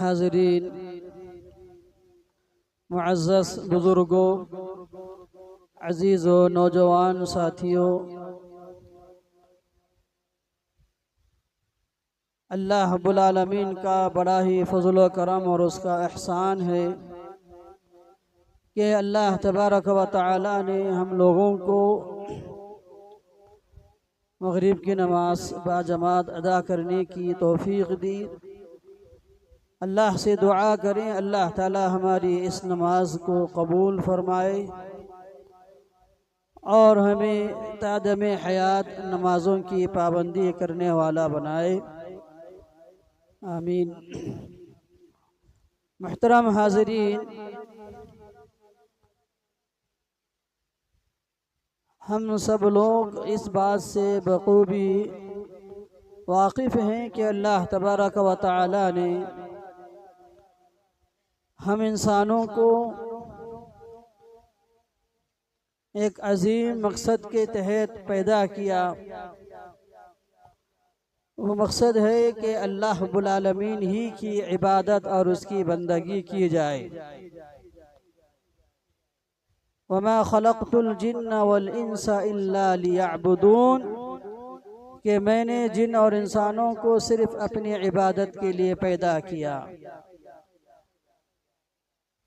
हाज़रीन, मुअज़्ज़ज़ बुज़ुर्गों, अज़ीज़ों, नौजवान साथियों, अल्लाह रब्बुल आलमीन का बड़ा ही फ़ज़ल व करम और उसका एहसान है कि अल्लाह तबारक व तआला ने हम लोगों को मग़रिब की नमाज बाजमात अदा करने की तौफ़ीक़ दी। अल्लाह से दुआ करें अल्लाह ताला हमारी इस नमाज को कबूल फरमाए और हमें तादम हयात नमाज़ों की पाबंदी करने वाला बनाए, आमीन। मुहतरम हाज़रीन, हम सब लोग इस बात से बखूबी वाकिफ़ हैं कि अल्लाह तबारक व तआला ने हम इंसानों को एक अजीम मकसद के तहत पैदा किया। वो मकसद है कि अल्लाह रब्बुल आलमीन ही की इबादत और उसकी बंदगी की जाए। वमा खलक़तुल जिन्न वल इंसा इल्ला लियअबुदून, कि मैंने जिन और इंसानों को सिर्फ अपनी इबादत के लिए पैदा किया।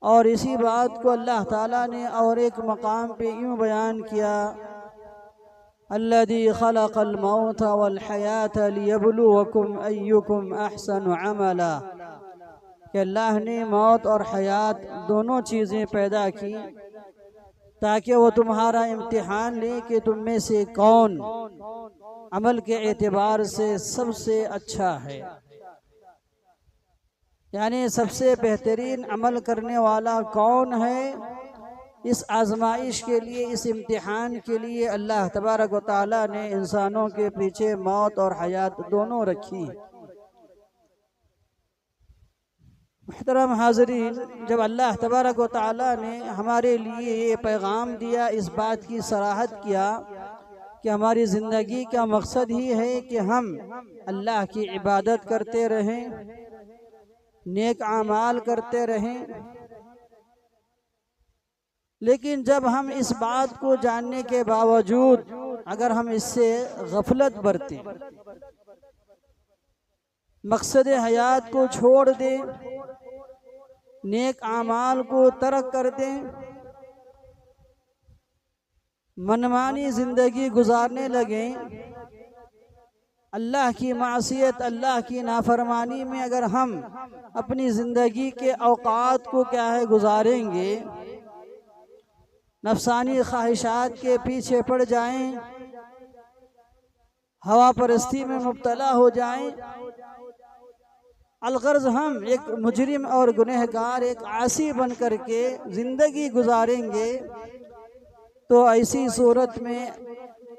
और इसी बात को अल्लाह ताला ने और एक मकाम पे यूँ बयान किया, अल्लज़ी खलक़ल मौत वल हयात लियब्लुवकुम अय्युकुम अहसनु अमला, कि अल्लाह ने मौत और हयात दोनों चीज़ें पैदा की ताकि वो तुम्हारा इम्तिहान ले कि तुम में से कौन अमल के एतबार से सबसे अच्छा है, यानी सबसे बेहतरीन अमल करने वाला कौन है। इस आजमाइश के लिए, इस इम्तिहान के लिए अल्लाह तबारक व तआला ने इंसानों के पीछे मौत और हयात दोनों रखी। मुहतरम हाज़रीन, जब अल्लाह तबारक व तआला ने हमारे लिए ये पैगाम दिया, इस बात की सराहत किया कि हमारी ज़िंदगी का मकसद ही है कि हम अल्लाह की इबादत करते रहें, नेक आमाल करते रहें। लेकिन जब हम इस बात को जानने के बावजूद अगर हम इससे गफलत बरतें, मकसद हयात को छोड़ दें, नेक आमाल को तर्क कर दें, मनमानी ज़िंदगी गुजारने लगें, अल्लाह की मासियत, अल्लाह की नाफरमानी में अगर हम अपनी ज़िंदगी के औकात को क्या है गुजारेंगे, नफसानी ख्वाहिशात के पीछे पड़ जाएं, हवा परस्ती में मुब्तला हो जाएं, अलगर्ज हम एक मुजरिम और गुनहगार, एक आसी बन कर के ज़िंदगी गुजारेंगे, तो ऐसी सूरत में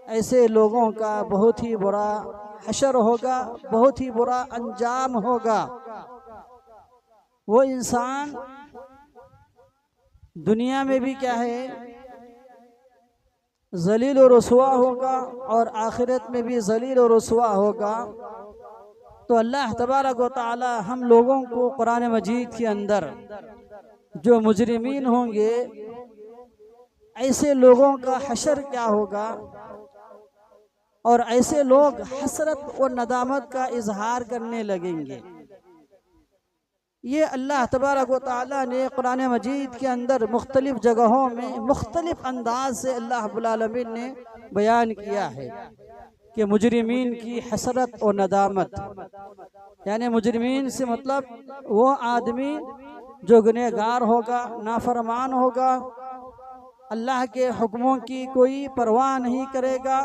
ऐसे लोगों का बहुत ही बुरा हशर होगा, बहुत ही बुरा अंजाम होगा। वो इंसान दुनिया में भी क्या है, जलील और रुसवा होगा और आखिरत में भी जलील और रुसवा होगा। तो अल्लाह तबारक व तआला हम लोगों को कुरान मजीद के अंदर जो मुजरिमीन होंगे, ऐसे लोगों का हशर क्या होगा, और ऐसे लोग हसरत और नदामत का इजहार करने लगेंगे। ये अल्लाह तबारक व तआला ने कुरान मजीद के अंदर मुख्तलिफ जगहों में मुख्तलिफ अंदाज से अल्लाह रब्बुल आलमीन ने बयान किया है कि मुजरिमीन की हसरत और नदामत, यानी मुजरिमीन से मतलब वो आदमी जो गुनहगार होगा, नाफरमान होगा, अल्लाह के हुक्मों की कोई परवाह नहीं करेगा,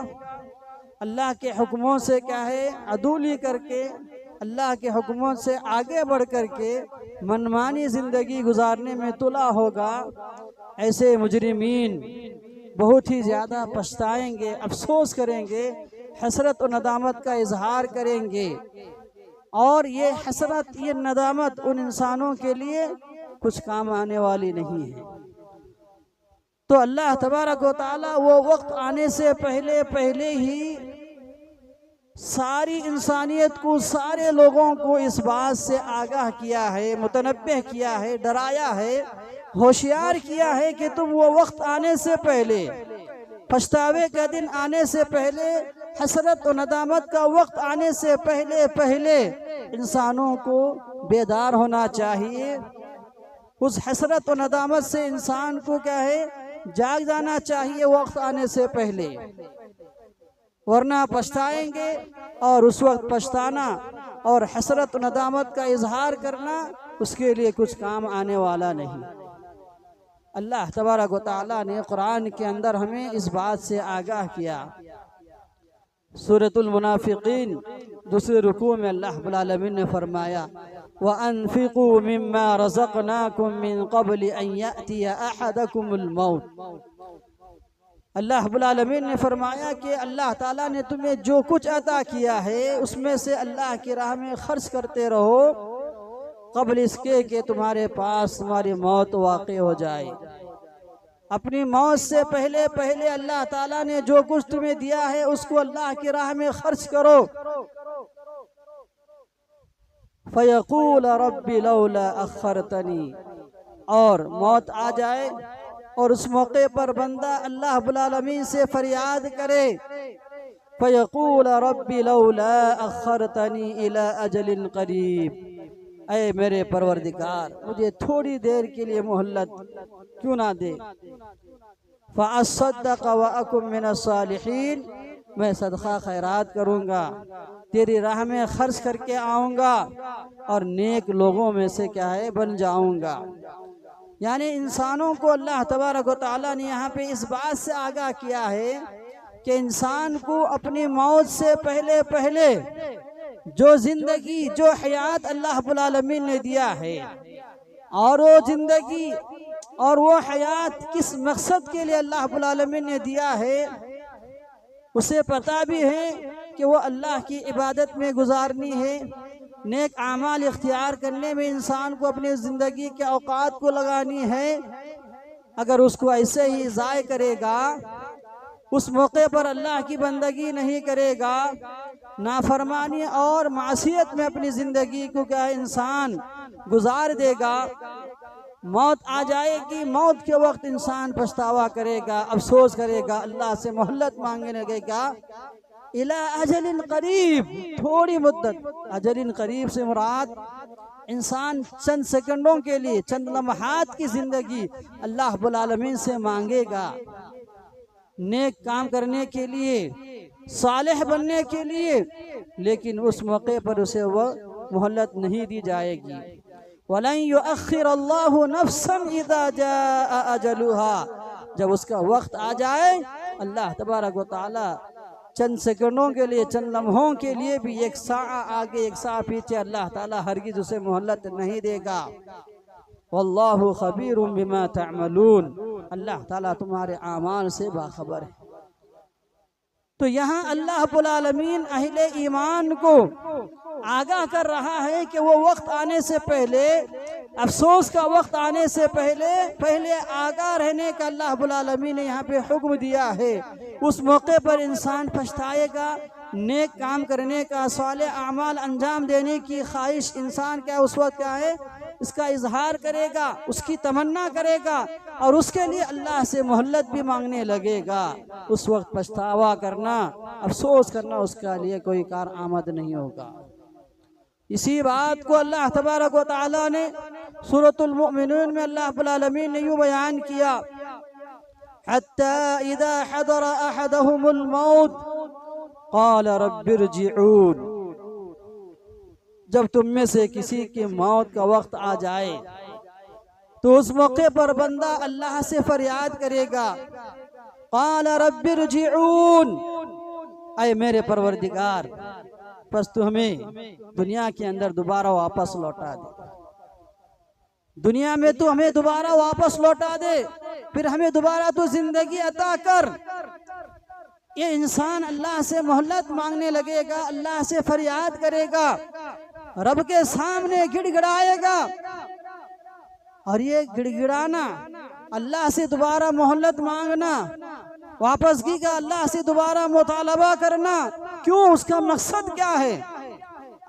अल्लाह के हुक्मों से क्या है अदूली करके, अल्लाह के हुक्मों से आगे बढ़ करके मनमानी ज़िंदगी गुजारने में तुला होगा। ऐसे मुजरिमीन बहुत ही ज़्यादा पछताएंगे, अफसोस करेंगे, हसरत और नदामत का इजहार करेंगे। और ये हसरत, ये नदामत उन इंसानों के लिए कुछ काम आने वाली नहीं है। तो अल्लाह तबारक व तआला वो वक्त आने से पहले पहले ही सारी इंसानियत को, सारे लोगों को इस बात से आगाह किया है, मुतनब्बह किया है, डराया है, होशियार किया है कि तुम वो वक्त आने से पहले, पछतावे का दिन आने से पहले, हसरत और नदामत का वक्त आने से पहले पहले इंसानों को बेदार होना चाहिए। उस हसरत और नदामत से इंसान को क्या है, जाग जाना चाहिए वक्त आने से पहले, वरना पछताएंगे। और उस वक्त पछताना और हसरत नदामत का इजहार करना उसके लिए कुछ काम आने वाला नहीं। अल्लाह तबारक व तआला ने कुरान के अंदर हमें इस बात से आगाह किया। सूरतुल मुनाफिकीन दूसरे रुकू में अल्लाह रब्बुल आलमीन ने फरमाया, व अनफिकू मिम्मा रज़क़नाकुम मिन क़ब्ल अन यअतिय अहदकुमुल मौत। अल्लाह रब्बुल आलमीन ने फरमाया कि अल्लाह ताला ने तुम्हें जो कुछ अता किया है उसमें से अल्लाह की राह में खर्च करते रहो, कबल इसके कि तुम्हारे पास तुम्हारी मौत वाक़ई हो जाए। अपनी मौत से पहले पहले अल्लाह ताला ने जो कुछ तुम्हें दिया है उसको अल्लाह की राह में खर्च करो। फ़यक़ूल रब्बी लौला अख़रतनी, और मौत आ जाए और उस मौके पर बंदा अल्लाह रब्बुल आलमीन से फरियाद करे, फ़यक़ूल रब्बी लौला अख़रतनी इला अजलिन क़रीब, ऐ मेरे परवरदिगार मुझे थोड़ी देर के लिए मोहल्लत क्यों ना दे। फ़अस्सद्दक़ व अकुन मिनस्सालिहीन, मैं सदका खैरात करूँगा, तेरी राह में खर्च करके आऊँगा और नेक लोगों में से क्या है बन जाऊँगा। यानी इंसानों को अल्लाह तबारक व तआला ने यहाँ पे इस बात से आगाह किया है कि इंसान को अपनी मौत से पहले पहले जो जिंदगी, जो हयात अल्लाह रब्बुल आलमीन ने दिया है, और वो जिंदगी और वो हयात किस मकसद के लिए अल्लाह रब्बुल आलमीन ने दिया है, उसे पता भी है कि वो अल्लाह की इबादत में गुजारनी है, नेक आमाल इख्तियार करने में इंसान को अपनी ज़िंदगी के औकात को लगानी है। अगर उसको ऐसे ही ज़ाय करेगा, उस मौके पर अल्लाह की बंदगी नहीं करेगा, नाफरमानी और मासियत में अपनी ज़िंदगी को क्या इंसान गुजार देगा, मौत आ जाएगी, मौत के वक्त इंसान पछतावा करेगा, अफसोस करेगा, अल्लाह से मोहल्लत मांगने लगेगा। इला अजलिन करीब, थोड़ी मुद्दत, अजलिन करीब से मुराद इंसान चंद सेकंडों के लिए, चंद लम्हात की ज़िंदगी अल्लाह रब्बुल आलमीन से मांगेगा, नेक काम करने के लिए, सालेह बनने के लिए, लेकिन उस मौके पर उसे वह मोहल्लत नहीं दी जाएगी। वलन युअख्खिर अल्लाहु नफ्सन इज़ा जाअ अजलुहा, जब उसका वक्त आ जाए अल्लाह तबारक व तआला चंद सेकंडों के लिए, चंद लम्हों के लिए भी, एक सा आगे एक सा पीछे, अल्लाह ताला हरगिज़ उसे मोहल्लत नहीं देगा। वल्लाहु खबीरुम बिमा तअमलून, अल्लाह ताला तुम्हारे आमाल से बाखबर है। तो यहाँ अल्लाह रब्बुल आलमीन अहले ईमान को आगाह कर रहा है कि वो वक्त आने से पहले, अफसोस का वक्त आने से पहले आगाह रहने का अल्लाह रब्बुल आलमीन ने यहाँ पे हुक्म दिया है। उस मौके पर इंसान पछताएगा, नेक काम करने का, सालेह आमाल अंजाम देने की ख्वाहिश इंसान क्या उस वक्त क्या है, इसका इजहार करेगा, उसकी तमन्ना करेगा और उसके लिए अल्लाह से मोहल्लत भी मांगने लगेगा। उस वक्त पछतावा करना, अफसोस करना उसका लिए कोई कार आमद नहीं होगा। इसी बात को अल्लाह तबारक व तआला ने सूरतुल मुमिनून में अल्लाह रब्बुल आलमीन ने यूँ बयान किया, हत्ता इज़ा हदर अहदहुमुल मौत क़ाल रब्बिरजिऊन। जब तुम में से किसी की मौत का वक्त आ जाए तो उस मौके पर बंदा अल्लाह से फरियाद करेगा, क़ाल रब्बिरजिऊन, ऐ मेरे परवरदिगार, बस तू हमें दुनिया के अंदर दोबारा वापस लौटा दे, दुनिया में तू हमें दोबारा वापस लौटा दे, फिर हमें दोबारा तू जिंदगी अता कर। ये इंसान अल्लाह से मोहल्लत मांगने लगेगा, अल्लाह से फरियाद करेगा, रब के सामने गिड़गिड़ाएगा। और ये गिड़गिड़ाना, अल्लाह से दोबारा मोहल्लत मांगना, वापस की का अल्लाह से दोबारा मुतालबा करना, क्यों, उसका मकसद क्या है?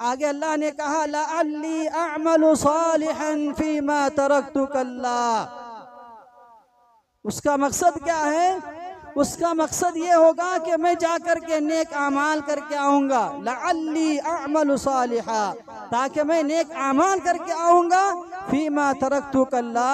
आगे अल्लाह ने कहा, लअल्ली अअमलु सालिहन फीमा तरक्तु कल्ला। उसका मकसद क्या है? उसका मकसद ये होगा कि मैं जाकर के नेक आमाल करके आऊँगा, लअल्ली अअमलु सालिहा, ताकि मैं नेक आमाल करके आऊँगा, फीमा तरक्तु कल्ला,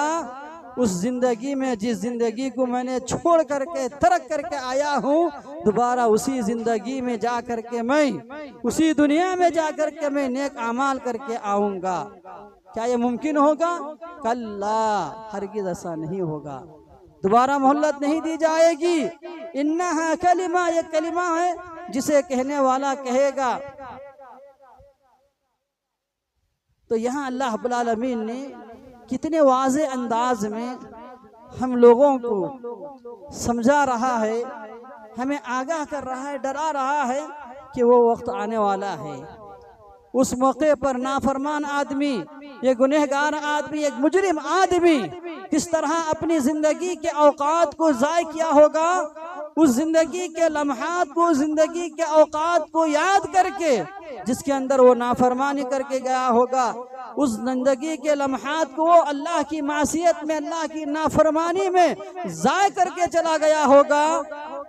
उस जिंदगी में जिस जिंदगी को मैंने छोड़ करके तरक करके आया हूँ, दोबारा उसी जिंदगी में जा करके मैं, उसी दुनिया में जा करके मैं नेक आमाल करके आऊँगा। क्या ये मुमकिन होगा? कल्ला, हरगिज़ ऐसा नहीं होगा, दोबारा मोहल्लत नहीं दी जाएगी। इन्नहा कलिमा, ये कलिमा है जिसे कहने वाला कहेगा। तो यहाँ अल्लाह रब्बुल आलमीन ने कितने वाज़े अंदाज में हम लोगों को समझा रहा है, हमें आगाह कर रहा है, डरा रहा है कि वो वक्त आने वाला है। उस मौके पर नाफरमान आदमी, ये गुनहगार आदमी, एक मुजरिम आदमी किस तरह अपनी जिंदगी के औकात को ज़ाय किया होगा, उस जिंदगी के लम्हात को, जिंदगी के औकात को याद करके जिसके अंदर वो नाफरमानी करके गया होगा, उस जिंदगी के लम्हात को वो अल्लाह की मासियत में, अल्लाह की नाफरमानी में ज़ाय करके चला गया होगा,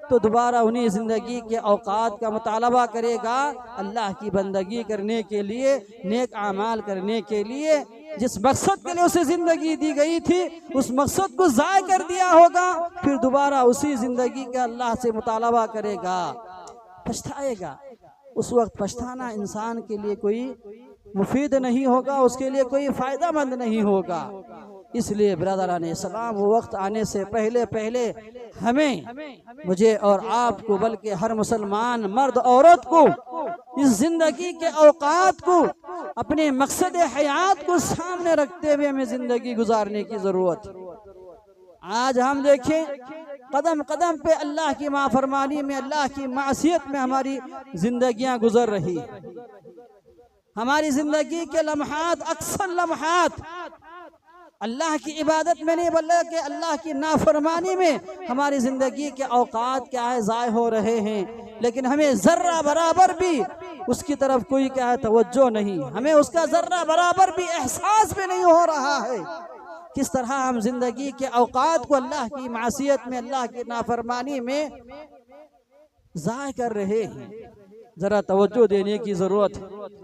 तो दोबारा उन्हीं जिंदगी के औकात का मुतालबा करेगा, अल्लाह की बंदगी करने के लिए, नेक आमाल करने के लिए, जिस मकसद के लिए उसे जिंदगी दी गई थी, उस मकसद को ज़ाय कर दिया होगा, फिर दोबारा उसी जिंदगी का अल्लाह से मुतालबा करेगा, पछताएगा। उस वक्त पछताना इंसान के लिए कोई मुफीद नहीं होगा, उसके लिए कोई फ़ायदा मंद नहीं होगा। इसलिए ब्रदरान इस्लाम, वो वक्त आने से पहले हमें, मुझे और आपको, बल्कि हर मुसलमान मर्द औरत को इस जिंदगी के औकात को, अपने मकसद हयात को सामने रखते हुए हमें जिंदगी गुजारने की जरूरत है। आज हम देखें, कदम कदम पे अल्लाह की माफरमानी में, अल्लाह की मासियत में हमारी जिंदगियां गुजर रही। हमारी जिंदगी के लम्हात, अक्सर लम्हात अल्लाह की इबादत में नहीं, बल्कि अल्लाह की नाफरमानी में हमारी ज़िंदगी के औकात क्या है, ज़ाय हो रहे हैं। लेकिन हमें ज़र्रा बराबर भी उसकी तरफ कोई क्या है तवज्जो नहीं, हमें उसका ज़र्रा बराबर भी एहसास भी नहीं हो रहा है। किस तरह हम ज़िंदगी के औकात को अल्लाह की मासियत में, अल्लाह की नाफरमानी में ज़ाय कर रहे हैं, ज़रा तवज्जो देने की ज़रूरत है।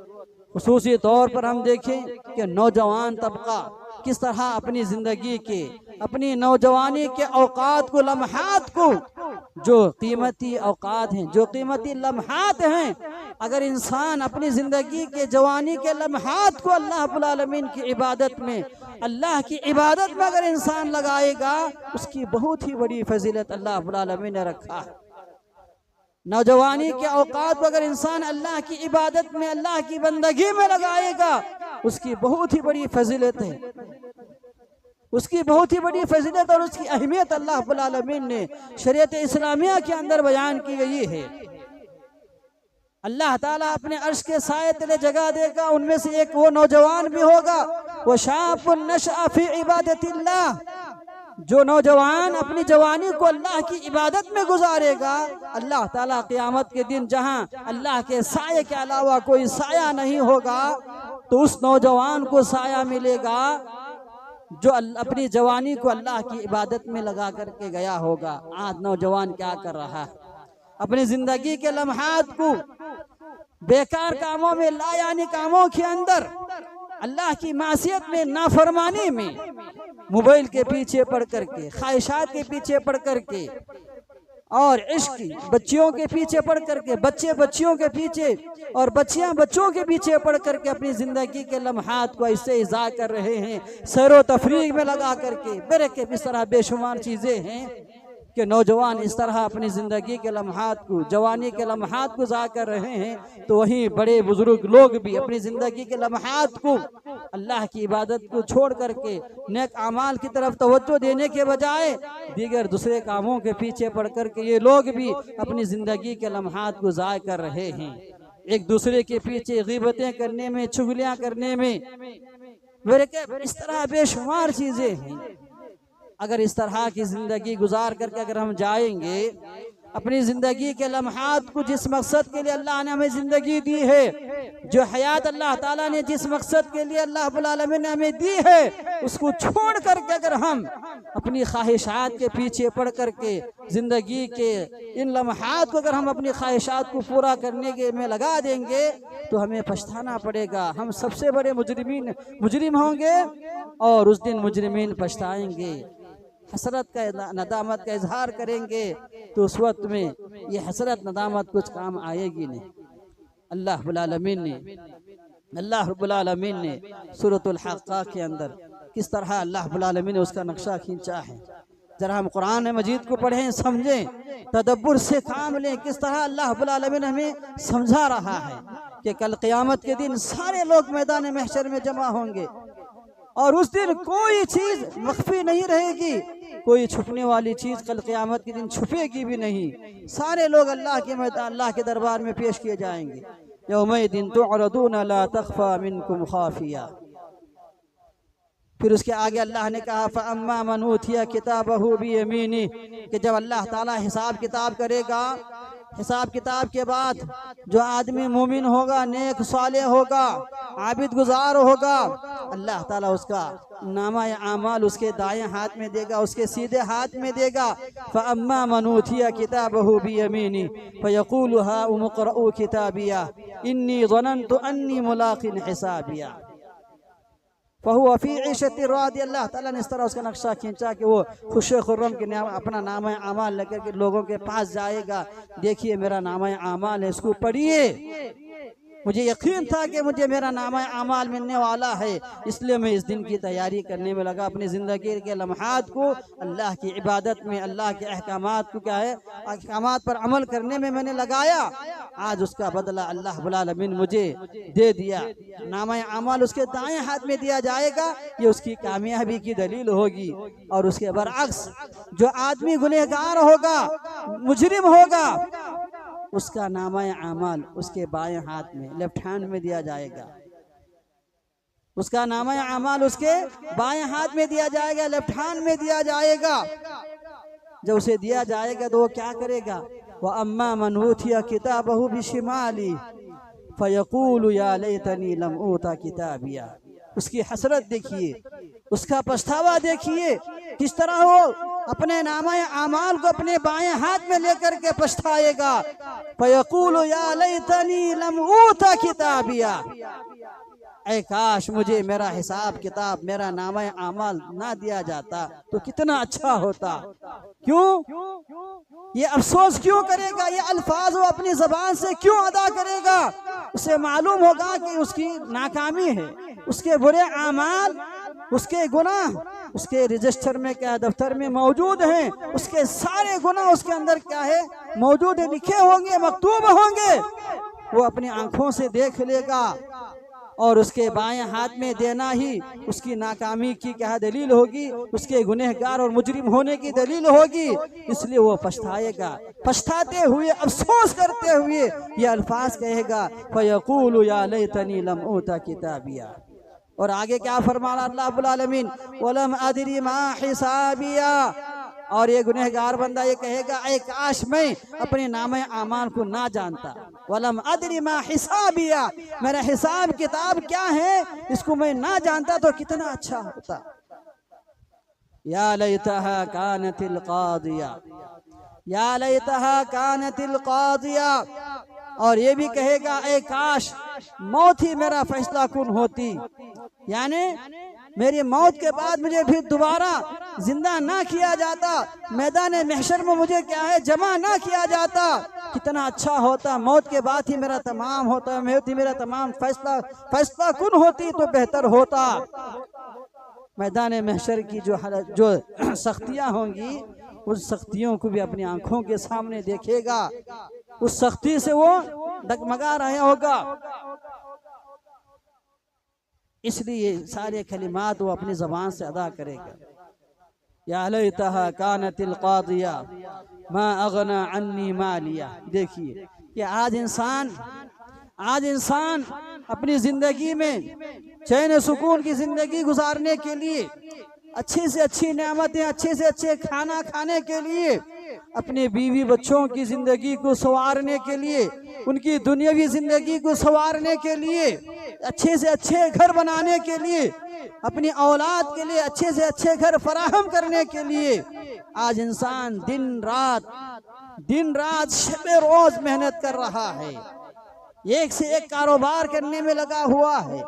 खुसूसी तौर पर हम देखें कि नौजवान तबका किस तरह अपनी ज़िंदगी के, अपनी नौजवानी के औकात को, लम्हात को, जो कीमती औकात हैं, जो कीमती लम्हात हैं, अगर इंसान अपनी ज़िंदगी के जवानी के लम्हात को अल्लाह रब्बुल आलमीन की इबादत में, अल्लाह की इबादत में अगर इंसान लगाएगा, उसकी बहुत ही बड़ी फजीलत अल्लाह रब्बुल आलमीन ने रखा है। नौजवानी के औकात को अगर इंसान अल्लाह की इबादत में, अल्लाह की बंदगी में लगाएगा, उसकी बहुत ही बड़ी फजीलत है, उसकी बहुत ही बड़ी फजीलत और उसकी अहमियत अल्लाह रब्बुल आलमीन ने शरीयत इस्लामिया के अंदर बयान की गई है। अल्लाह ताला अपने अर्श के साए तले जगह देगा। उनमें से एक वो नौजवान भी होगा, वो शाबुन नशअ फी इबादतिल्लाह, जो नौजवान अपनी जवानी को अल्लाह की इबादत में गुजारेगा। अल्लाह ताला क़यामत के दिन जहां अल्लाह के साए के अलावा कोई साया नहीं होगा, तो उस नौजवान को साया मिलेगा जो अपनी जवानी को अल्लाह की इबादत में लगा करके गया होगा। आज नौजवान क्या कर रहा है? अपनी जिंदगी के लम्हात को बेकार कामों में, लायानी कामों के अंदर, अल्लाह की मासियत में, नाफरमानी में, मोबाइल के पीछे पड़ करके, ख्वाहिशात के पीछे पड़ करके, और इश्क की बच्चियों के पीछे पड़ करके, बच्चे बच्चियों के पीछे और बच्चियां बच्चों के पीछे पड़ करके अपनी जिंदगी के लम्हात को ऐसे इज़ा कर रहे हैं, सैरो तफरीक में लगा करके। मेरे के इस तरह बेशुमार चीज़ें हैं कि नौजवान इस तरह अपनी ज़िंदगी के लम्हात को, जवानी के लम्हात को ज़ाया कर रहे हैं, तो वहीं बड़े बुजुर्ग लोग भी अपनी ज़िंदगी के लम्हात को अल्लाह की इबादत को छोड़ करके नेक अमाल की तरफ तवज्जो देने के बजाय दीगर दूसरे कामों के पीछे पड़ करके ये लोग भी अपनी ज़िंदगी के लम्हात को ज़ाया कर रहे हैं। एक दूसरे के पीछे ग़ीबतें करने में, चुगलियाँ करने में, मेरे के इस तरह बेशुमार चीज़ें हैं। अगर इस तरह की ज़िंदगी गुजार करके अगर हम जाएंगे, अपनी ज़िंदगी के लम्हात को, जिस मकसद के लिए अल्लाह ने हमें ज़िंदगी दी है, जो हयात अल्लाह ताला ने जिस मकसद के लिए अल्लाह रब्बुल आलमीन ने हमें दी है, उसको छोड़ करके अगर हम अपनी ख्वाहिशात के पीछे पड़ करके ज़िंदगी के इन लम्हात को अगर हम अपनी ख्वाहिशात को पूरा करने के में लगा देंगे, तो हमें पछताना पड़ेगा। हम सबसे बड़े मुजरिम होंगे और उस दिन मुजरिमीन पछताएंगे, हसरत का, नदामत का इजहार करेंगे, तो उस वक्त में ये हसरत नदामत कुछ काम आएगी नहीं। अल्लाह रब्बुल आलमीन ने सूरतुल हक़्क़ा के अंदर किस तरह अल्लाह रब्बुल आलमीन ने उसका नक्शा खींचा है, जरा हम कुरान मजीद को पढ़ें, समझें, तदब्बुर से काम लें। किस तरह अल्लाह रब्बुल आलमीन हमें समझा रहा है कि कल क़यामत के दिन सारे लोग मैदान महशर में जमा होंगे और उस दिन कोई चीज़ मख्फी नहीं रहेगी, कोई छुपने वाली चीज़ कल क़यामत के दिन छुपेगी भी नहीं। सारे लोग अल्लाह के मैदान, अल्लाह के दरबार में पेश किए जाएंगे। यौमइदिन तुअरदून ला तख़फ़ा मिनकुम ख़ाफ़िया। फिर उसके आगे अल्लाह ने कहा फ़अम्मा मन ऊतिया किताबहु बियमीनी, कि जब अल्लाह ताला हिसाब किताब करेगा, हिसाब किताब के बाद जो आदमी मोमिन होगा, नेक साले होगा, आबिद गुजार होगा, अल्लाह ताला उसका नामा आमाल उसके दाएं हाथ में देगा, उसके सीधे हाथ में देगा। फ़अम्मा मन ऊतिया किताबहु बियमीनी फ़यक़ूलु हाउम इक़रऊ किताबिया इन्नी ज़ननतु अन्नी मुलाक़िन हिसाबिया फ़हुवा फ़ी ईशतिन रादिया। अल्लाह ताला ने इस तरह उसका नक्शा खींचा कि वो खुश खुर्रम के अपना नामा आमाल लेकर के लोगों के पास जाएगा। देखिए मेरा नामा आमाल है, इसको पढ़िए, मुझे यकीन था कि मुझे मेरा नामा आमाल मिलने वाला है, इसलिए मैं इस दिन की तैयारी करने में लगा। अपनी ज़िंदगी के लम्हात को अल्लाह की इबादत में, अल्लाह के अहकामात को, क्या है, अहकामात पर अमल करने में मैंने लगाया। आज उसका बदला अल्लाह रब्बुल आलमीन मुझे दे दिया। नामा आमाल उसके दाएं हाथ में दिया जाएगा, ये उसकी कामयाबी की दलील होगी। और उसके बरअक्स जो आदमी गुनहगार होगा, मुजरिम होगा, उसका नामा आमाल उसके बाएं हाथ में, लेफ्ट हैंड में दिया जाएगा। उसका नामा आमाल उसके बाएं हाथ में दिया जाएगा, लेफ्ट हैंड में दिया जाएगा। जब उसे दिया जाएगा तो वो क्या करेगा? व अम्मा मन ऊतिया किताबहु बिशिमाली फयक़ूलु या लैतनी लम ऊता किताबिया। उसकी हसरत देखिए, उसका पछतावा देखिए, किस तरह वो अपने नामा आमाल को अपने बाएं हाथ में लेकर के पछताएगा। फयक़ूलु या लैतनी लम ऊता किताबिया, ऐ काश मुझे मेरा हिसाब किताब, मेरा नामा आमाल ना दिया जाता तो कितना अच्छा होता। क्यों ये अफसोस क्यों करेगा? ये अल्फाज वो अपनी ज़बान से क्यों अदा करेगा? उसे मालूम होगा कि उसकी नाकामी है, उसके बुरे आमाल, उसके गुनाह उसके रजिस्टर में, क्या दफ्तर में मौजूद हैं, उसके सारे गुनाह उसके अंदर क्या है मौजूद है, लिखे होंगे, मकतूब होंगे। वो अपनी आंखों से देख लेगा और उसके बाएं हाथ में देना ही उसकी नाकामी की क्या दलील होगी, उसके गुनहगार और मुजरिम होने की दलील होगी। इसलिए वो पछताएगा, पछताते हुए अफसोस करते हुए ये अल्फाज कहेगा, फयक़ूलु या लैतनी लम ऊता किताबिया। और आगे क्या फरमाना अल्लाह रब्बुल आलमीन, वलम अदरी मा हिसाबिया। और ये गुनहगार बंदा ये कहेगा, ऐ काश मैं अपने नामे आमाल को ना जानता, वलम अदरी मा हिसाबिया, मेरा हिसाब किताब क्या है इसको मैं ना जानता तो कितना अच्छा होता। या लैतहा कानतिल कादिया, या लैतहा कानतिल कादिया। और ये भी कहेगा, ऐ काश मौत ही मेरा फैसला कुन होती, यानी मेरी मौत के बाद मुझे फिर दोबारा जिंदा ना किया जाता, मैदान महशर में मुझे क्या है जमा ना किया जाता, कितना अच्छा होता। मौत के बाद ही मेरा तमाम होता, मेरा तमाम फैसला कुन होती तो बेहतर होता। मैदान महशर की जो सख्तियां होंगी, उस सख्तियों को भी अपनी आंखों के सामने देखेगा, उस सख्ती से वो डगमगा रहा होगा। इसलिए सारे कलिमात वो अपनी जबान से अदा करेगा। या लैतहा कानतिल कादिया मा अगना अन्नी मालिया। देखिए कि आज इंसान अपनी जिंदगी में चैन सुकून की जिंदगी गुजारने के लिए, अच्छी से अच्छी नेमतें, अच्छे से अच्छे खाना खाने के लिए, अपने बीवी बच्चों की जिंदगी को संवारने के लिए, उनकी दुनियावी जिंदगी को संवारने के लिए, अच्छे से अच्छे घर बनाने के लिए, अपनी औलाद के लिए अच्छे से अच्छे घर फराहम करने के लिए आज इंसान दिन रात शबे रोज मेहनत कर रहा है, एक से एक कारोबार करने में लगा हुआ है,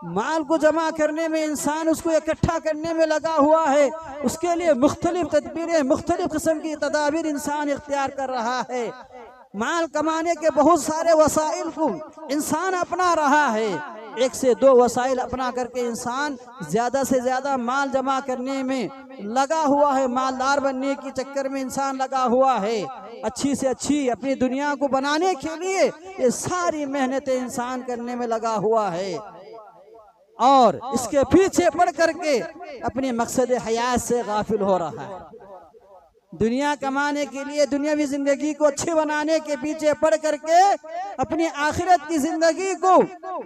माल को जमा करने में, इंसान उसको इकट्ठा करने में लगा हुआ है। उसके लिए मुख्तलिफ तदबीरें, मुख्तलिफ किस्म की तदाबीर इंसान इख्तियार कर रहा है। माल कमाने के बहुत सारे वसाइल को इंसान अपना रहा है, एक से दो वसाइल अपना करके इंसान ज्यादा से ज्यादा माल जमा करने में लगा हुआ है, मालदार बनने के चक्कर में इंसान लगा हुआ है। अच्छी से अच्छी अपनी दुनिया को बनाने के लिए ये सारी मेहनतें इंसान करने में लगा हुआ है, और इसके पीछे पड़ करके अपने मकसद हयात से गाफिल हो रहा है। दुनिया कमाने के लिए, दुनियावी जिंदगी को अच्छी बनाने के पीछे पड़ करके अपनी आखिरत की जिंदगी को,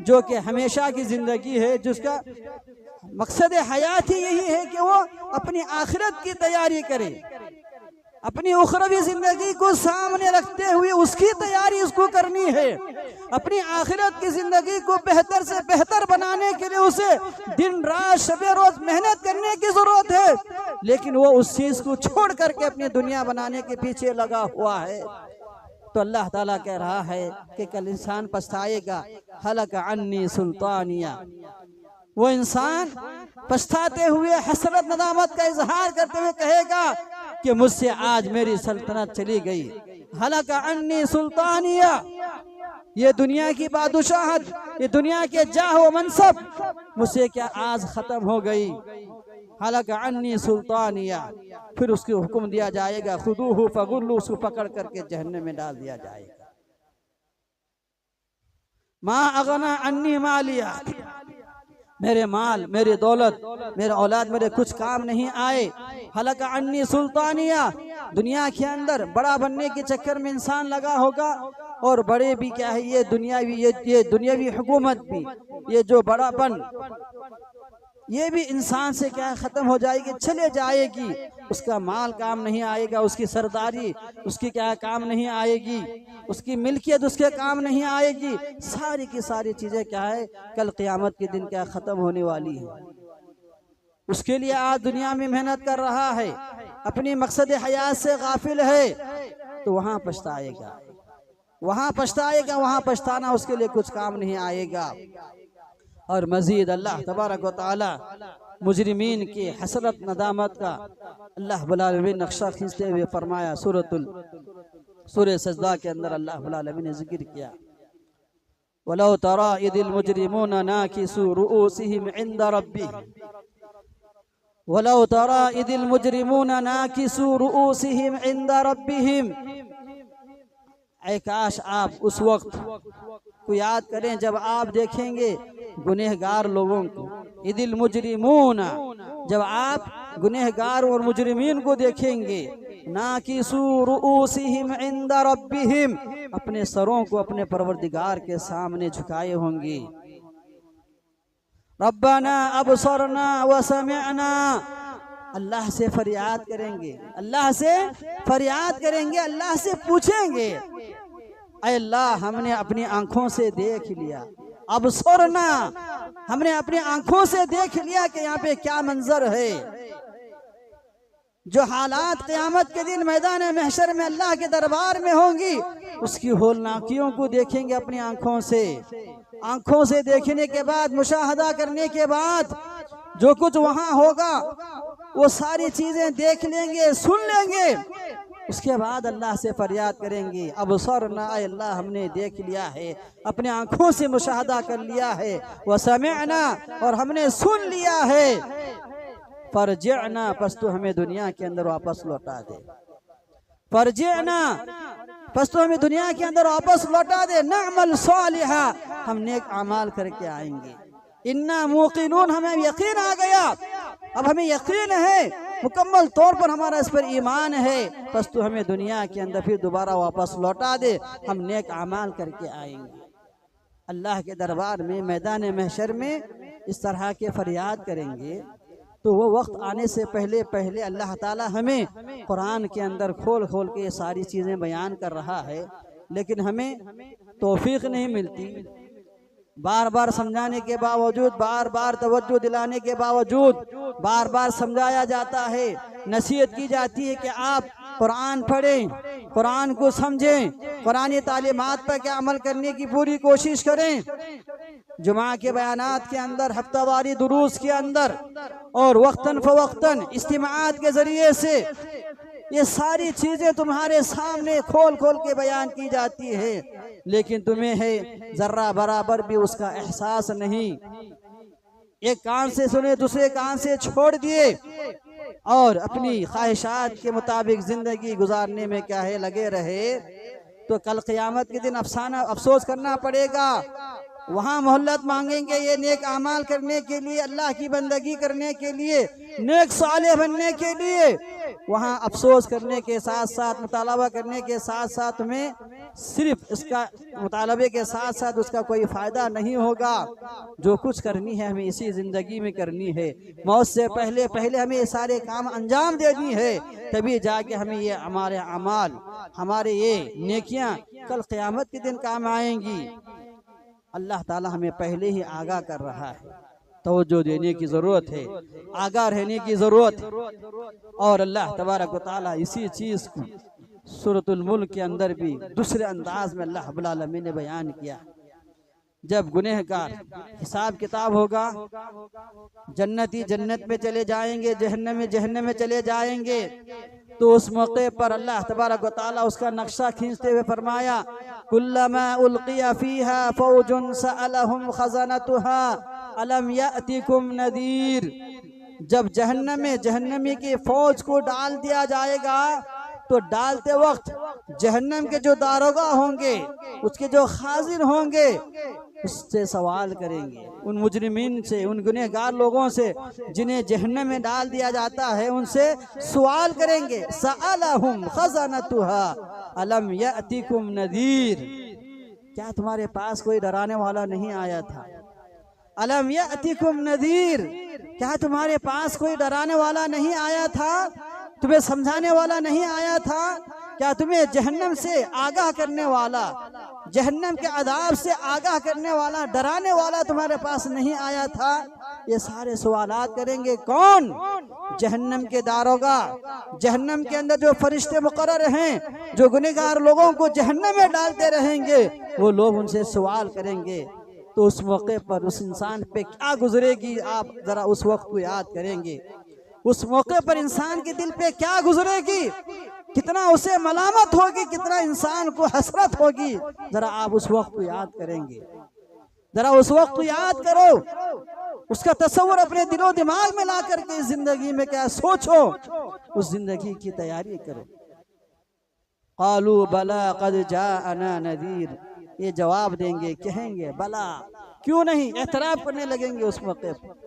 जो कि हमेशा की जिंदगी है, जिसका मकसद हयात ही यही है कि वो अपनी आखिरत की तैयारी करे, अपनी उखरवी जिंदगी को सामने रखते हुए उसकी तैयारी उसको करनी है। अपनी आखिरत की जिंदगी को बेहतर से बेहतर बनाने के लिए उसे दिन रात शबे रोज मेहनत करने की जरूरत है, लेकिन वो उस चीज को छोड़ करके अपनी दुनिया बनाने के पीछे लगा हुआ है। तो अल्लाह ताला कह रहा है कि कल इंसान पछताएगा, हलक अन्नी सुल्तानिया। वो इंसान पछताते हुए हसरत नदामत का इजहार करते हुए कहेगा कि मुझसे आज मेरी सल्तनत चली गई। हलक अन्नी सुल्तानिया, ये दुनिया की बादशाहत, ये दुनिया के जाह व मनसब मुझसे क्या आज खत्म हो गई। हलक अन्नी सुल्तानिया। फिर उसको हुक्म दिया जाएगा, खुदूहु फगुल्लू, उसको पकड़ करके जहन्नम में डाल दिया जाएगा। मा अगना अन्नी मालिया, मेरे माल, मेरी दौलत, मेरा औलाद मेरे कुछ काम नहीं आए। हलक अन्नी सुल्तानिया, दुनिया के अंदर बड़ा बनने के चक्कर में इंसान लगा होगा, और बड़े भी क्या है ये दुनियावी हुकूमत भी, ये जो बड़ापन, ये भी इंसान से क्या खत्म हो जाएगी, चले जाएगी। उसका माल काम नहीं आएगा, उसकी सरदारी उसकी क्या काम नहीं आएगी, उसकी मिल्कियत उसके काम नहीं आएगी। सारी की सारी चीजें क्या है कल क़यामत के दिन क्या खत्म होने वाली है। उसके लिए आज दुनिया में मेहनत कर रहा है, अपनी मकसद हयात से गाफिल है, तो वहां पछताएगा, वहां पछताएगा, वहां पछताना उसके लिए कुछ काम नहीं आएगा। और मजीद अल्लाह तबारक व तआला मुजरिमीन की हसरत नदामत का अल्लाह रब्बुल आलमीन नक्शा खींचते हुए फरमाया। सूरह सजदा के अंदर अल्लाह रब्बुल आलमीन ने जिक्र किया, वलौ तरा इदिल मुजरिमूना नाकिसू रुऊसिहिम इंदा रब्बिहिम, वलौ तरा इदिल मुजरिमूना नाकिसू रुऊसिहिम इंदा रब्बिहिम। ऐ काश आप उस वक्त को याद करें जब आप देखेंगे गुनहगार लोगों को। इदिल मुजरिमून, जब आप गुनहगार और मुजरिमीन को देखेंगे, नाकिसू रुऊसिहिम इंदा रब्बिहिम, अपने सरों को अपने परवरदिगार के सामने झुकाए होंगे। रब्बना अबसरना व समिअना, अल्लाह से फरियाद करेंगे, अल्लाह से फरियाद करेंगे, अल्लाह से पूछेंगे, ऐ अल्लाह हमने अपनी आंखों से देख लिया। अबसरना, हमने अपनी आंखों से देख लिया कि यहाँ पे क्या मंजर है। जो हालात क़यामत के दिन मैदान महशर में अल्लाह के दरबार में होंगी, उसकी होलनाकियों को देखेंगे अपनी आंखों से। आंखों से देखने के बाद, मुशाहदा करने के बाद जो कुछ वहां होगा वो सारी चीजें देख लेंगे, सुन लेंगे। उसके बाद अल्लाह से फरियाद करेंगे, अब सरना, अल्लाह हमने देख लिया है, अपने आंखों से मुशाहदा कर लिया है, व समिअना, और हमने सुन लिया है, फरजिअना, पस तो हमें दुनिया के अंदर वापस लौटा दे। फरजिअना, पस तो हमें दुनिया के अंदर वापस लौटा दे। नअमल सालिहा, हम नेक अमाल करके आएंगे। इन्ना मुक़िनून, हमें यकीन आ गया, अब हमें यकीन है, मुकम्मल तौर पर हमारा इस पर ईमान है, बस तो हमें दुनिया के अंदर फिर दोबारा वापस लौटा दे, हम नेक अमाल करके आएंगे। अल्लाह के दरबार में मैदान महशर में इस तरह के फरियाद करेंगे तो वो वक्त आने से पहले पहले अल्लाह ताला हमें कुरान के अंदर खोल खोल के ये सारी चीज़ें बयान कर रहा है, लेकिन हमें तौफीक नहीं मिलती। बार बार समझाने के बावजूद, बार बार तवज्जो दिलाने के बावजूद, बार बार समझाया जाता है, नसीहत की जाती है कि आप कुरान पढ़ें, कुरान को समझें, कुरानी तालीमात पर क्या अमल करने की पूरी कोशिश करें। जुमा के बयानात के अंदर, हफ्तावारी दुरूस के अंदर और वक्तन फवक्तन इज्तिमाआत के जरिए से ये सारी चीजें तुम्हारे सामने खोल खोल के बयान की जाती है, लेकिन तुम्हें है जर्रा बराबर भी उसका एहसास नहीं। एक कान से सुने, दूसरे कान से छोड़ दिए और अपनी ख्वाहिशात के मुताबिक जिंदगी गुजारने में क्या है लगे रहे, तो कल क़यामत के दिन अफसोस करना पड़ेगा। वहाँ मोहल्लत मांगेंगे ये नेक अमाल करने के लिए, अल्लाह की बंदगी करने के लिए, नेक साले बनने के लिए। वहाँ अफसोस करने के साथ साथ, मुतालबा करने के साथ साथ में सिर्फ इसका मुतालबे के साथ साथ उसका कोई फ़ायदा नहीं होगा। जो कुछ करनी है हमें इसी ज़िंदगी में करनी है, मौत से पहले पहले हमें ये सारे काम अंजाम देनी है, तभी जाके हमें ये हमारे अमाल, हमारे ये नेकियां कल क़यामत के दिन काम आएंगी। अल्लाह ताला हमें पहले ही आगाह कर रहा है, तवज्जो देने की ज़रूरत है, आगाह रहने की ज़रूरत है। और अल्लाह तबारक व तआला इसी चीज़ को सूरतुल मुल्क के अंदर भी दूसरे अंदाज में अल्लाह रब्बुल आलमीन ने बयान किया। जब गुनहगार हिसाब किताब होगा, जन्नती जन्नत में चले जाएंगे, जहन्नमी जहन्नम में चले जाएंगे, तो उस मौके पर अल्लाह तबारक व तआला उसका नक्शा खींचते हुए फरमाया, कुल्लमा उल्किया फीहा फौजुन सअलहुम खज़नतुहा अलम यातिकुम नदीर। जब जहन्नम में जहन्नमी की फौज को डाल दिया जाएगा, तो डालते वक्त जहन्नम के जो दारोगा होंगे, उसके जो हाजिर होंगे, उससे सवाल करेंगे, उन मुजरिमीन से, उन गुनहगार लोगों से जिन्हें जहन्नम में डाल दिया जाता है, उनसे सवाल करेंगे, सअलहुम खज़नतुहा अलम यातिकुम नदीर, क्या तुम्हारे पास कोई डराने वाला नहीं आया था? अलम यातिकुम नदीर, क्या तुम्हारे पास कोई डराने वाला नहीं आया था, तुम्हें समझाने वाला नहीं आया था? क्या तुम्हें जहन्नम से आगाह करने वाला, जहन्नम के अदाब से आगाह करने वाला, डराने वाला तुम्हारे पास नहीं आया था? ये सारे सवालात करेंगे कौन? जहन्नम के दारोगा, जहन्नम के अंदर जो फरिश्ते मुकर्रर हैं, जो गुनहगार लोगों को जहन्नम में डालते रहेंगे, वो लोग उनसे सवाल करेंगे। तो उस मौके पर उस इंसान पे क्या गुजरेगी, आप जरा उस वक्त को याद करेंगे। उस मौके पर इंसान के दिल पे क्या गुजरेगी, कितना उसे मलामत होगी, कितना इंसान को हसरत होगी, जरा आप उस वक्त को याद करेंगे। जरा उस वक्त को याद करो, उसका तस्वर अपने दिलो दिमाग में ला करके जिंदगी में क्या सोचो, उस जिंदगी की तैयारी करो। क़ालू बला क़द जाअना नज़ीर, ये जवाब देंगे, कहेंगे बला, क्यों नहीं एतराफ़ करने लगेंगे उस मौके पर।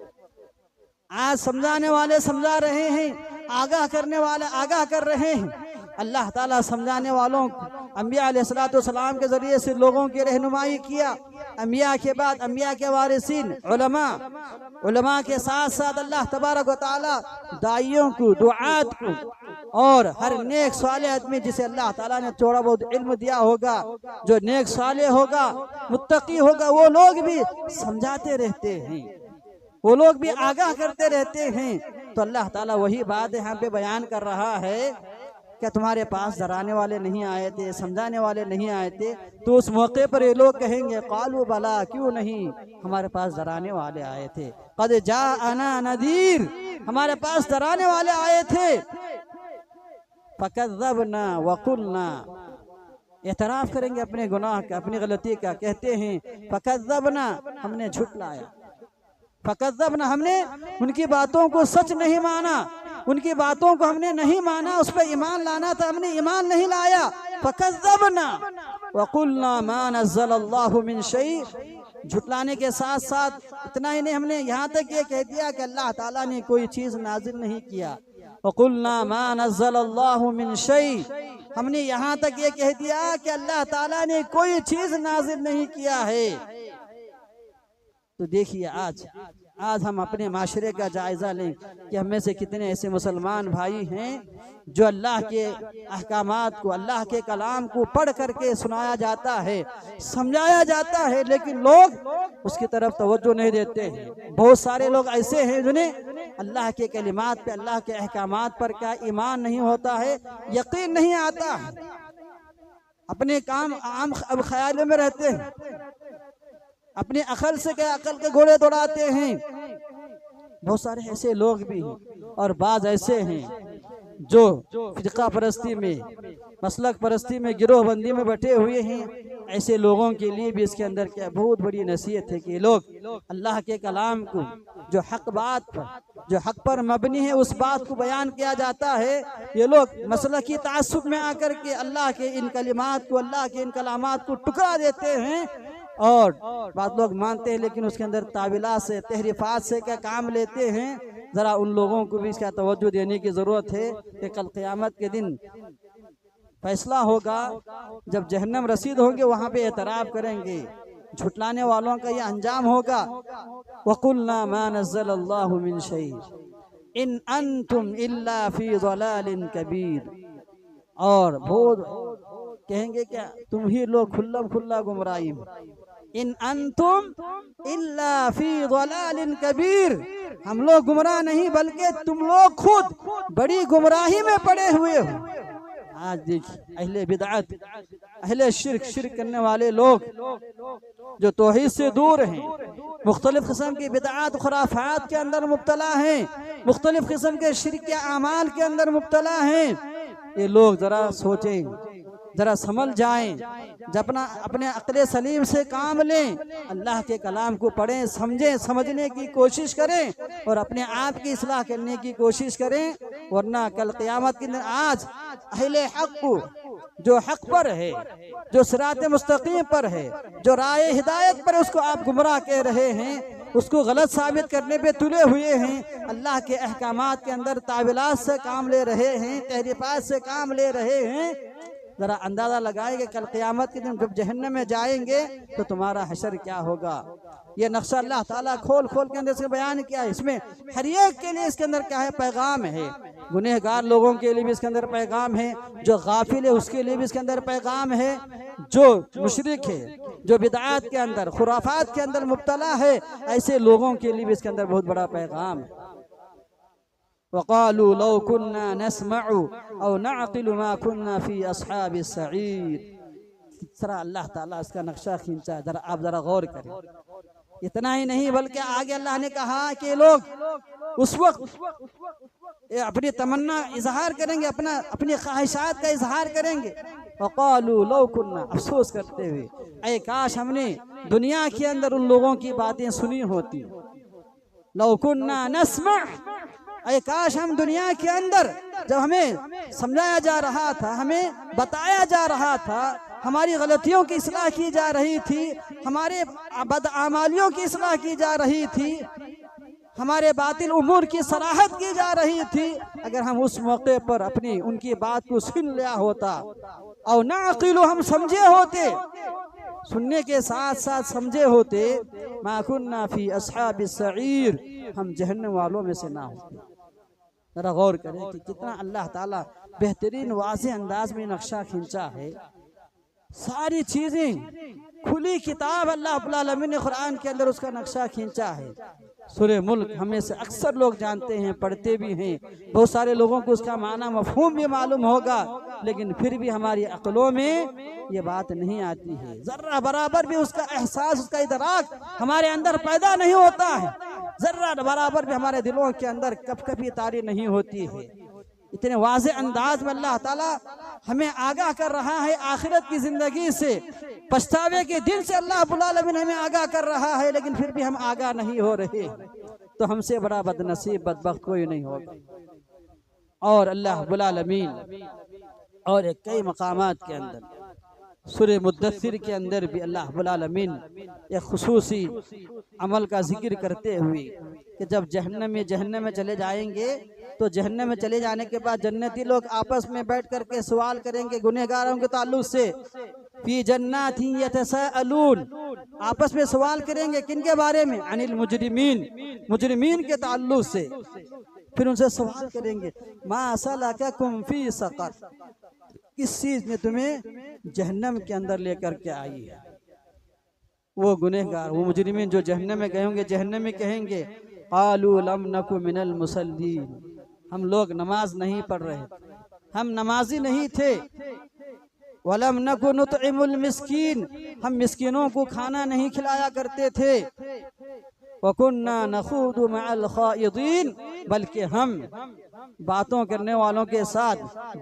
आज समझाने वाले समझा रहे हैं, आगाह करने वाले आगाह कर रहे हैं। अल्लाह ताला समझाने वालों को अंबिया अलैहिस्सलाम के ज़रिए से लोगों की रहनुमाई किया। अंबिया के बाद अंबिया के वारिसीन उलमा के साथ साथ अल्लाह तबारक व तआला दाइयों को, दुआत को और हर नेक साले आदमी जिसे अल्लाह ताला ने थोड़ा बहुत इल्म दिया होगा, जो नेक साले होगा, मुत्तकी होगा, वो लोग भी समझाते रहते हैं, वो लोग भी आगाह करते रहते हैं। तो अल्लाह ताला वही बात यहाँ पे बयान कर रहा है, क्या तुम्हारे पास डराने वाले नहीं आए थे, समझाने वाले नहीं आए थे? तो उस मौके पर ये लोग कहेंगे कालू बला, क्यों नहीं, हमारे पास डराने वाले आए थे। कद जाअना नदीर, हमारे पास डराने वाले आए थे। फकज़्ज़बना वकुलना, एतराफ़ करेंगे अपने गुनाह का, अपनी गलती का, कहते हैं फकज़्ज़बना, हमने झुटलाया, फकज़्ज़बना, हमने उनकी बातों को सच नहीं माना, उनकी बातों को हमने नहीं माना, उस पर ईमान लाना था, हमने ईमान नहीं लाया। फकज़्ज़बना वकुलना मा नज़्ज़लल्लाहु मिन शै, झुटलाने के साथ साथ इतना ही नहीं, हमने यहाँ तक ये कह दिया कि अल्लाह ताला ने कोई चीज़ नाजिल नहीं किया। वकुलना मा नज़्ज़लल्लाहु मिन शै, हमने यहाँ तक ये कह दिया कि अल्लाह ताला ने कोई चीज़ नाजिल नहीं किया है। तो देखिए आज हम अपने माशरे का जायज़ा लें कि हम में से कितने ऐसे मुसलमान भाई हैं जो अल्लाह के अहकामात को, अल्लाह के कलाम को पढ़ करके सुनाया जाता है, समझाया जाता है, लेकिन लोग उसकी तरफ तवज्जो नहीं देते हैं। बहुत सारे लोग ऐसे हैं जिन्हें अल्लाह के कलिमात पे, अल्लाह के अहकामात पर क्या ईमान नहीं होता है, यकीन नहीं आता है, अपने काम आम अब ख्यालों में रहते हैं, अपनी अकल से क्या अकल के घोड़े दौड़ाते हैं। बहुत सारे ऐसे लोग भी हैं और बाज ऐसे हैं जो फिरका परस्ती में, मसलक परस्ती में, गिरोहबंदी में बैठे हुए हैं। ऐसे लोगों के लिए भी इसके अंदर क्या बहुत बड़ी नसीहत है कि लोग अल्लाह के कलाम को, जो हक बात पर, जो हक पर मबनी है, उस बात को बयान किया जाता है, ये लोग मसलक की तासुब में आकर के अल्लाह के इन कलिमात को, अल्लाह के इन कलामात को टुकड़ा देते हैं और बात लोग मानते हैं, लेकिन उसके अंदर ताविला से, तहरीफात से क्या काम लेते हैं। ज़रा उन लोगों को भी इसका तवज्जो देने की ज़रूरत है कि कल क़यामत के दिन फैसला होगा, जब जहन्नम रसीद होंगे, वहाँ पे एतराफ़ करेंगे, झुटलाने वालों का ये अंजाम होगा। वकुलना मा नज़्ज़लल्लाहु मिन शै इन अंतुम इल्ला फी ज़लालिन कबीर, और बहुत कहेंगे क्या, तुम ही लोग खुल्लम खुल्ला गुमराही में, इन अंतुम इल्ला फी ज़लालिन कबीर, हम लोग गुमराह नहीं बल्कि तुम लोग खुद बड़ी गुमराही में पड़े हुए हो। आज देखिए अहले बिदअत, अहले शिर्क करने वाले लोग जो तौहीद से दूर हैं, मुख्तलिफ किस्म की बिदअत खुराफात के अंदर मुब्तला हैं, मुख्तलिफ किस्म के शिर्क के अमाल के अंदर मुब्तला हैं। ये लोग जरा सोचें, जरा समझ जाएं, जब अपने अक्ल सलीम से काम लें, अल्लाह के कलाम को पढ़ें, समझें, समझने की कोशिश करें और अपने आप की इस्लाह करने की कोशिश करें। वरना कल क़यामत के दिन आज अहले हक को, जो हक पर है, जो सिरात मुस्तकीम पर है, जो राय हिदायत पर, उसको आप गुमराह कह रहे हैं, उसको गलत साबित करने पे तुले हुए हैं, अल्लाह के अहकामात के अंदर ताविलात से काम ले रहे हैं, तहरीफात से काम ले रहे हैं। जरा अंदाजा लगाएंगे कल क़यामत के दिन जब जहन्नम में जाएंगे तो तुम्हारा हशर क्या होगा। ये नक्शा अल्लाह ताला खोल खोल के अंदर से बयान किया है। इसमें हर एक के लिए इसके अंदर क्या है, पैगाम है। गुनहगार लोगों के लिए भी इसके अंदर पैगाम है, जो गाफिल है उसके लिए भी इसके अंदर पैगाम है, जो मुशरिक है, जो बिदअत के अंदर, खुराफात के अंदर मुब्तला है, ऐसे लोगों के लिए भी इसके अंदर बहुत बड़ा पैगाम है। वक़ालू लौ कुन्ना नस्मअु औ नअक़िलु मा कुन्ना फ़ी अस्हाबिस सईर। जरा अल्लाह ताला इसका नक्शा खींचा, जरा आप जरा गौर करें। इतना ही नहीं बल्कि आगे अल्लाह ने कहा कि लोग उस वक्त अपनी तमन्ना इजहार करेंगे, अपनी ख्वाहिशात का इजहार करेंगे। वक़ालू लौ कुन्ना, अफसोस करते हुए, ऐ काश हमने दुनिया के अंदर उन लोगों की बातें सुनी होती। लौ कुन्ना नस्मअ, ऐ काश हम दुनिया के अंदर जब हमें समझाया जा रहा था, हमें बताया जा रहा था, हमारी गलतियों की इस्लाह की जा रही थी, हमारे बदआमालियों की इस्लाह की जा रही थी, हमारे बातिल उमूर की सराहत की जा रही थी। अगर हम उस मौके पर अपनी उनकी बात को सुन लिया होता और ना अकीलो हम समझे होते, सुनने के साथ साथ समझे होते, मा कुन्ना फी अस्हाबिस सईर, हम जहन्नम वालों में से ना होते। जरा गौर करें कि कितना अल्लाह ताला बेहतरीन वाज़ेह अंदाज में नक्शा खींचा है। सारी चीजें खुली किताब अल्लाह रब्बुल आलमीन ने कुरान के अंदर उसका नक्शा खींचा है। सूरह मुल्क हमें से अक्सर लोग जानते हैं, पढ़ते भी हैं, बहुत सारे लोगों को उसका माना मफहूम भी मालूम होगा, लेकिन फिर भी हमारी अक्लों में ये बात नहीं आती है। जर्रा बराबर भी उसका एहसास, उसका इदराक हमारे अंदर पैदा नहीं होता है। जर्रा बराबर भी हमारे दिलों के अंदर कभी तारी नहीं होती है। इतने वाज़े अंदाज में अल्लाह ताला हमें आगाह कर रहा है आखिरत की जिंदगी से, पछतावे के दिन से अल्लाह रब्बुल आलमीन हमें आगाह कर रहा है, लेकिन फिर भी हम आगाह नहीं हो रहे। तो हमसे बड़ा बदनसीब बदबख्त कोई नहीं होगा। और अल्लाह रब्बुल आलमीन और कई मकामात के अंदर सूरह मुद्दस्सिर के अंदर भी अल्लाह रब्बुल आलमीन एक खुसूसी अमल का जिक्र करते हुए कि जब जहन्नम में चले जाएंगे तो जहन्नम में चले जाने के बाद जन्नती लोग आपस में बैठ करके सवाल करेंगे गुनहगारों के ताल्लुक से, फी जन्नाति यतसाअलून, आपस में सवाल करेंगे किनके बारे में, अनिल मुजरिमीन के ताल्लुक से। फिर उनसे सवाल करेंगे मा सलककुम फी सक़र, किस चीज ने तुम्हें जहन्नम के अंदर लेकर के आई है। वो गुनहगार, वो मुजरिमीन जो जहन्नम में गए होंगे, जहन्नम में कहेंगे क़ालू लम नकु मिनल मुसल्लीन, हम लोग नमाज नहीं पढ़ रहे, हम नमाजी नहीं थे। वलम नकु नुतइमुल मिस्कीन, हम मिस्कीनों को खाना नहीं खिलाया करते थे। वकुन्ना नखूदु मअल खाइदीन, बल्कि हम बातों करने वालों के साथ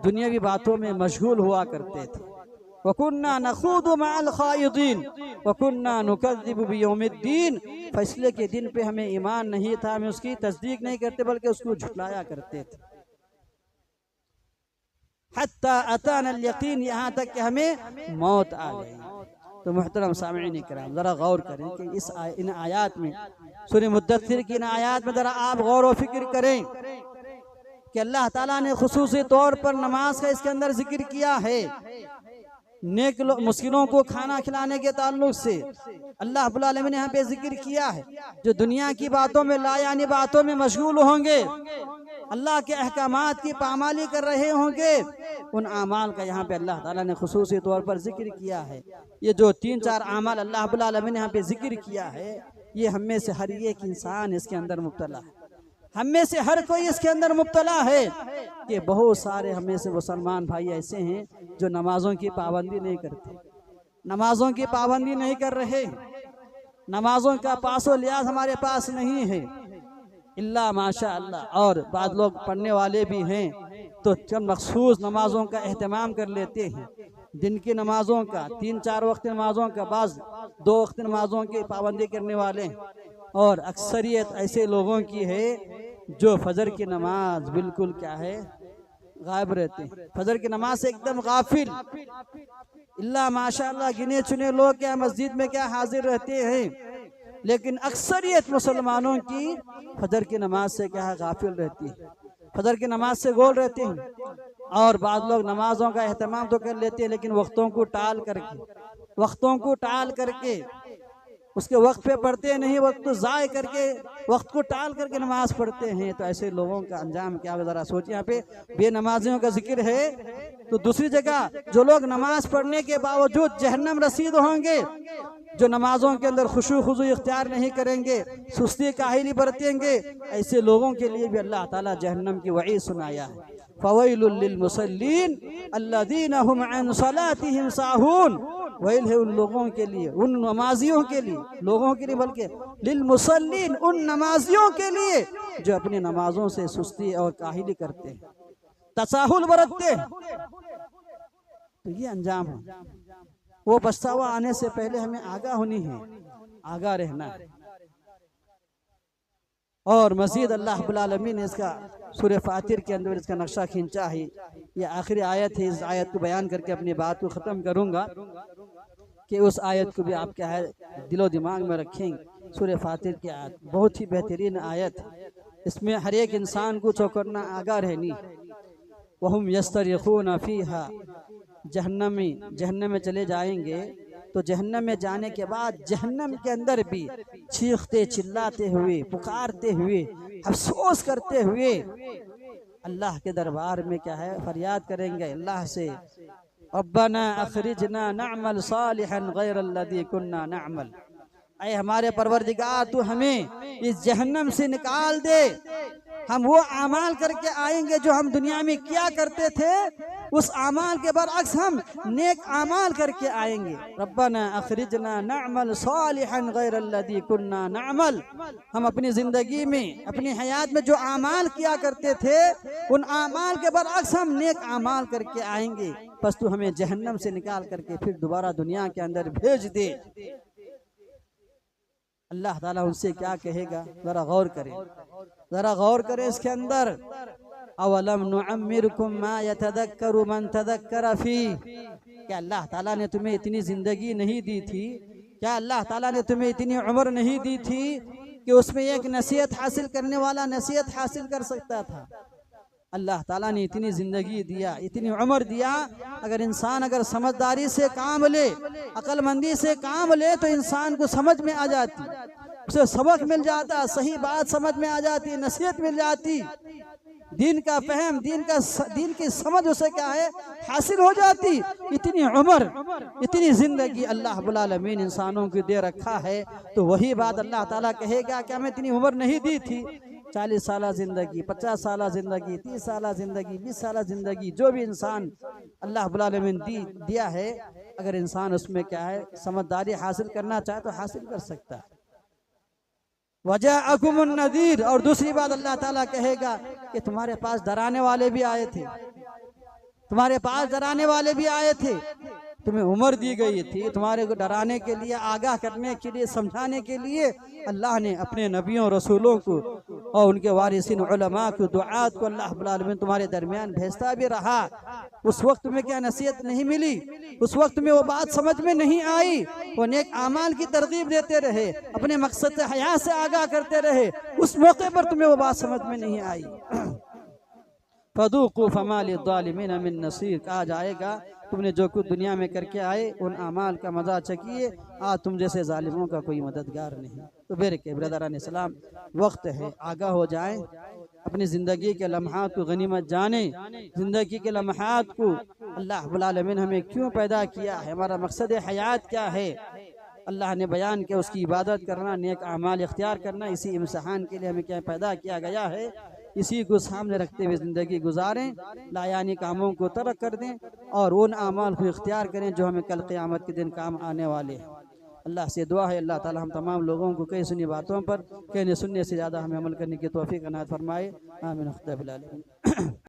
दुनियावी बातों में मशगूल हुआ करते थे। वकुन्ना नखूदु मअल खाइदीन वकुन्ना नुकज़्ज़िबु बियौमिद्दीन, फैसले के दिन पे हमें ईमान नहीं था, हमें उसकी तस्दीक नहीं करते बल्कि उसको झुटलाया करते थे। हत्ता अतानल यकीन, यहाँ तक कि हमें मौत आ गई। तो मुहतरम सामिईन इकराम, जरा गौर करें कि इन आयात में, सूरह मुद्दस्सिर की इन आयात में जरा आप गौर व फिक्र करें कि अल्लाह ताला ने खुसूसी तौर पर नमाज का इसके अंदर जिक्र किया है। नेक मुस्किनों को खाना खिलाने के ताल्लुक से अल्लाह रब्बुल आलमीन ने यहाँ पे जिक्र किया है। जो दुनिया की बातों में लायानी बातों में मशगूल होंगे, अल्लाह के अहकामात की पामाली कर रहे होंगे, उन आमाल का यहाँ पे अल्लाह ताला ने खुसूसी तौर पर जिक्र किया है। ये जो 3-4 आमाल अल्लाह रब्बुल आलमीन ने यहाँ पे जिक्र किया है, ये हम में से हर एक इंसान इसके अंदर मुब्तला है। हम में से हर कोई इसके अंदर मुब्तला है कि बहुत सारे हम में से मुसलमान भाई ऐसे हैं जो नमाजों की पाबंदी नहीं करते, नमाजों की पाबंदी नहीं कर रहे, नमाजों का पासो लिहाज हमारे पास नहीं है, इल्ला माशा अल्लाह। और बाद लोग पढ़ने वाले भी हैं तो चंद मखसूस नमाजों का एहतमाम कर लेते हैं, दिन की नमाजों का, 3-4 वक्त नमाजों का, बाज 2 वक्त नमाजों की पाबंदी करने वाले। और अक्सरियत ऐसे लोगों की है जो फजर की नमाज बिल्कुल क्या है, गायब रहते हैं, फजर की नमाज से एकदम गाफिल। इल्ला माशाअल्लाह गिने चुने लोग क्या मस्जिद में क्या हाजिर रहते हैं, लेकिन अक्सरियत मुसलमानों की फजर की नमाज से क्या है, गाफिल रहती है, फजर की नमाज से गोल रहते हैं। और बाद लोग नमाजों का एहतमाम तो कर लेते हैं, लेकिन वक्तों को टाल करके उसके वक्त पे पढ़ते नहीं, वक्त को ज़ाय करके, वक्त को टाल करके नमाज पढ़ते हैं। तो ऐसे लोगों का अंजाम क्या, ज़रा सोचिए। यहाँ पे बेनमाजियों का जिक्र है, तो दूसरी जगह जो लोग नमाज पढ़ने के बावजूद जहन्नम रसीद होंगे, जो नमाजों के अंदर खुशू खुजू इख्तियार नहीं करेंगे, सुस्ती काहिली बरतेंगे, ऐसे लोगों के लिए भी अल्लाह ताला जहन्नम की वईद सुनाया है। फ़वैलुल लिल मुसल्लीन अल्लज़ीना हुम अन सलातिहिम साहून, वैल है उन लोगों के लिए, उन नमाजियों के लिए, लोगों के लिए बल्कि लिल मुसल्लीन, उन नमाजियों के लिए जो अपनी नमाजों से सुस्ती और काहिली करते हैं, तसाहुल बरतते हैं। तो ये अंजाम है। वो पछतावा आने से पहले हमें आगाह होनी है, आगाह रहना है। और मज़ीद अल्लाह रब्बुल आलमीन ने इसका सूरह फातिर के अंदर इसका नक्शा खींचा है। ये आखिरी आयत है। इस आयत को बयान करके अपनी बात को ख़त्म करूँगा कि उस आयत को भी आप क्या है दिलो दिमाग में रखेंगे। सूरह फातिर की आयत बहुत ही बेहतरीन आयत है। इसमें हर एक इंसान को चौकन्ना आगा रहनी। वहुम यस्तरिखून फीहा, जहन्नम में चले जाएंगे तो जहन्नम में जाने के बाद जहन्नम के अंदर भी चीखते चिल्लाते हुए पुकारते हुए अफसोस करते हुए अल्लाह के दरबार में क्या है फरियाद करेंगे अल्लाह से, रब्बना अखरिजना नअमल सालिहन गैरल्लज़ी कुन्ना नअमल। ऐ हमारे परवरदिगार तू हमें इस जहन्नम से निकाल दे, हम वो आमाल करके आएंगे जो हम दुनिया में किया करते थे, उस आमाल के बरअक्स हम नेक आमाल करके आएंगे। रब्बना अखरिजना नअमल सालिहन गैरल्लज़ी कुन्ना नअमल, हम अपनी ज़िंदगी में अपनी हयात में जो आमाल किया करते थे उन आमाल के बरअक्स हम नेक आमाल करके आएंगे, बस तू हमें जहन्नम से निकाल करके फिर दोबारा दुनिया के अंदर भेज दे। अल्लाह ताला उनसे क्या कहेगा, जरा गौर करें, जरा गौर करें इसके अंदर। अवलम नुअम्मिरकुम मा यतदक्करु मन तदक्कर फी, क्या अल्लाह ताला ने तुम्हें इतनी जिंदगी नहीं दी थी, क्या अल्लाह ताला ने तुम्हें इतनी उम्र नहीं दी थी कि उसमें एक नसीहत हासिल करने वाला नसीहत हासिल कर सकता था। अल्लाह ताला ने इतनी जिंदगी दिया, इतनी उम्र दिया, अगर इंसान अगर समझदारी से काम ले, अक्लमंदी से काम ले तो इंसान को समझ में आ जाती, उसे सबक मिल जाता, सही बात समझ में आ जाती, नसीहत मिल जाती, दीन का फहम, दीन की समझ उसे क्या है हासिल हो जाती। इतनी उम्र इतनी जिंदगी अल्लाह रब्बुल आलमीन इंसानों को दे रखा है, तो वही बात अल्लाह ताला कहेगा कि हमें इतनी उम्र नहीं दी थी। 40 साल जिंदगी, 50 साल जिंदगी, 30 साल जिंदगी, 20 साल जिंदगी, जो भी इंसान अल्लाह रब्बुल आलमीन दिया है, अगर इंसान उसमें क्या है समझदारी हासिल करना चाहे तो हासिल कर सकता है। वजाअकुमुन नज़ीर, और दूसरी बात अल्लाह ताला कहेगा कि तुम्हारे पास डराने वाले भी आए थे, तुम्हारे पास डराने वाले भी आए थे, तुम्हें उम्र दी गई थी, तुम्हारे को डराने के लिए, आगाह करने के लिए, समझाने के लिए अल्लाह ने अपने नबियों रसूलों को और उनके वारिसिन उलमा को, दुआत को अल्लाह रब्बुल आलमीन तुम्हारे दरमियान भेजता भी रहा। उस वक्त तुम्हें क्या नसीहत नहीं मिली, उस वक्त में वो बात समझ में नहीं आई, वो नेक आमाल की तरगीब देते रहे, अपने मकसद से हया से आगाह करते रहे, उस मौके पर तुम्हें वो बात समझ में नहीं आई। फदूक़ू फमा लिज़्ज़ालिमीन मिन नसीर, कहा जाएगा तुमने जो कुछ दुनिया में करके आए उन अमाल का मजा चखिए, आज तुम जैसे जालिमों का कोई मददगार नहीं। तो मेरे के ब्रदरान इस्लाम, वक्त है आगाह हो जाएं, अपनी ज़िंदगी के लम्हात को गनीमत जाने, ज़िंदगी के लम्हात को अल्लाह रब्बुल आलमीन हमें क्यों पैदा किया है, हमारा मकसद हयात क्या है, अल्लाह ने बयान किया, उसकी इबादत करना, नेक अमाल इख्तियार करना, इसी इम्तिहान के लिए हमें क्या पैदा किया गया है, इसी को सामने रखते हुए ज़िंदगी गुजारें, लायानी कामों को तर्क कर दें और उन अमाल को इख्तियार करें जो हमें कल क़यामत के दिन काम आने वाले हैं। अल्लाह से दुआ है अल्लाह ताला हम तमाम लोगों को कई सुनी बातों पर कहने सुनने से ज़्यादा हमें अमल करने की तौफीक अनायत फरमाए। आमीन।